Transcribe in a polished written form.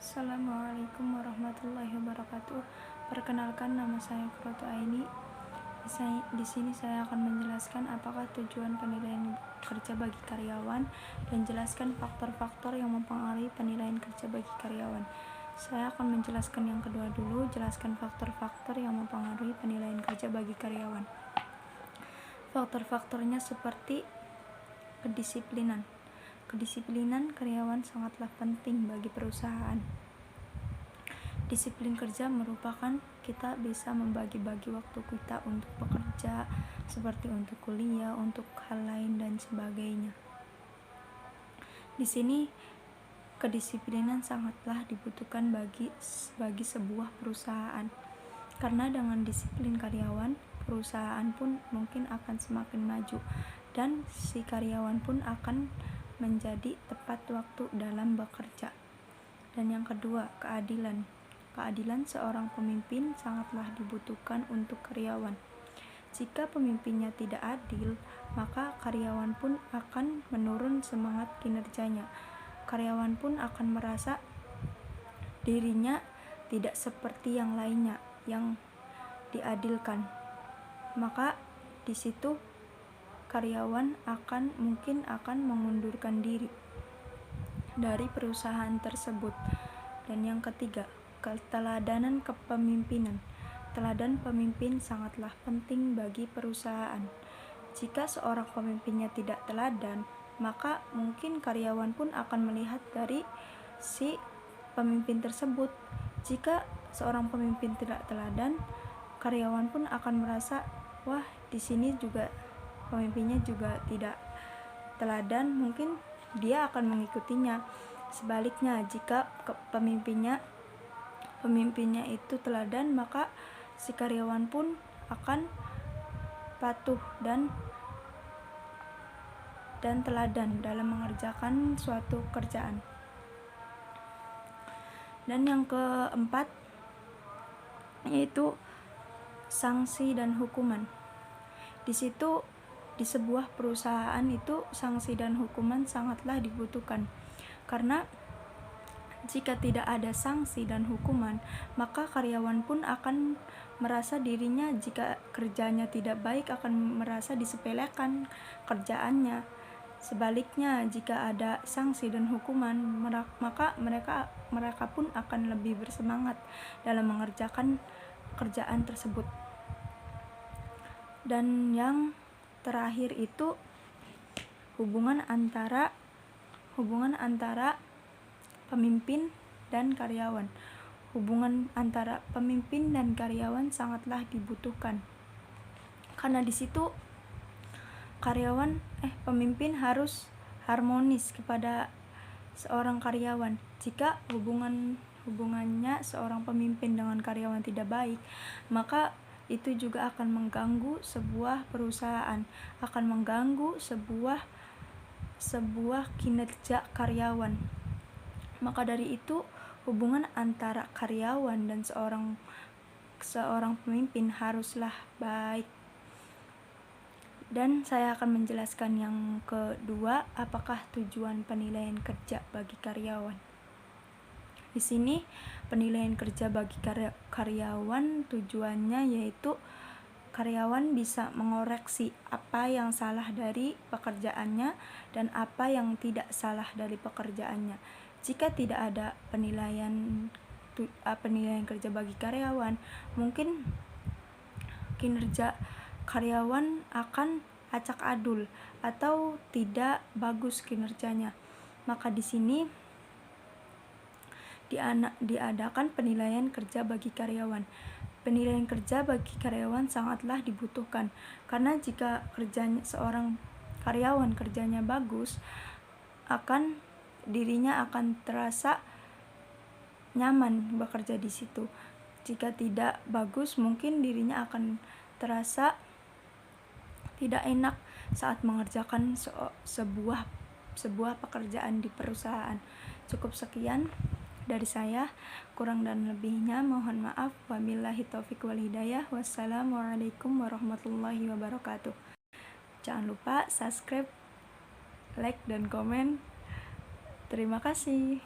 Assalamualaikum warahmatullahi wabarakatuh. Perkenalkan, nama saya Qurratu Aini. Di sini saya akan menjelaskan apakah tujuan penilaian kerja bagi karyawan dan jelaskan faktor-faktor yang mempengaruhi penilaian kerja bagi karyawan. Saya akan menjelaskan yang kedua dulu, jelaskan faktor-faktor yang mempengaruhi penilaian kerja bagi karyawan. Faktor-faktornya seperti kedisiplinan. Kedisiplinan karyawan sangatlah penting bagi perusahaan. Disiplin kerja merupakan kita bisa membagi-bagi waktu kita untuk bekerja, seperti untuk kuliah, untuk hal lain dan sebagainya. Di sini kedisiplinan sangatlah dibutuhkan bagi sebuah perusahaan. Karena dengan disiplin karyawan, perusahaan pun mungkin akan semakin maju dan si karyawan pun akan menjadi tepat waktu dalam bekerja. Dan yang kedua, keadilan. Keadilan seorang pemimpin sangatlah dibutuhkan untuk karyawan. Jika pemimpinnya tidak adil, maka karyawan pun akan menurun semangat kinerjanya. Karyawan pun akan merasa dirinya tidak seperti yang lainnya yang diadilkan. Maka di situ karyawan mungkin akan mengundurkan diri dari perusahaan tersebut. Dan yang ketiga, keteladanan kepemimpinan. Teladan pemimpin sangatlah penting bagi perusahaan. Jika seorang pemimpinnya tidak teladan, maka mungkin karyawan pun akan melihat dari si pemimpin tersebut. Jika seorang pemimpin tidak teladan, karyawan pun akan merasa, wah, di sini juga pemimpinnya juga tidak teladan, mungkin dia akan mengikutinya. Sebaliknya, jika pemimpinnya itu teladan, maka si karyawan pun akan patuh dan teladan dalam mengerjakan suatu kerjaan. Dan yang keempat yaitu sanksi dan hukuman. Di situ di sebuah perusahaan itu sanksi dan hukuman sangatlah dibutuhkan. Karena jika tidak ada sanksi dan hukuman, maka karyawan pun akan merasa dirinya jika kerjanya tidak baik akan merasa disepelekan kerjaannya. Sebaliknya, jika ada sanksi dan hukuman, maka mereka pun akan lebih bersemangat dalam mengerjakan kerjaan tersebut. Dan yang terakhir itu hubungan antara pemimpin dan karyawan. Hubungan antara pemimpin dan karyawan sangatlah dibutuhkan. Karena di situ pemimpin harus harmonis kepada seorang karyawan. Jika hubungannya seorang pemimpin dengan karyawan tidak baik, maka itu juga akan mengganggu sebuah perusahaan, akan mengganggu sebuah kinerja karyawan. Maka dari itu, hubungan antara karyawan dan seorang pemimpin haruslah baik. Dan saya akan menjelaskan yang kedua, apakah tujuan penilaian kerja bagi karyawan. Di sini penilaian kerja bagi karyawan tujuannya yaitu karyawan bisa mengoreksi apa yang salah dari pekerjaannya dan apa yang tidak salah dari pekerjaannya. Jika tidak ada penilaian kerja bagi karyawan, mungkin kinerja karyawan akan acak adul atau tidak bagus kinerjanya. Maka di sini diadakan penilaian kerja bagi karyawan. Penilaian kerja bagi karyawan sangatlah dibutuhkan, karena jika seorang karyawan kerjanya bagus, dirinya akan terasa nyaman bekerja di situ. Jika tidak bagus, mungkin dirinya akan terasa tidak enak saat mengerjakan sebuah pekerjaan di perusahaan. Cukup sekian dari saya, kurang dan lebihnya mohon maaf. Wabillahi taufiq wal hidayah. Wassalamualaikum warahmatullahi wabarakatuh. Jangan lupa subscribe, like dan komen. Terima kasih.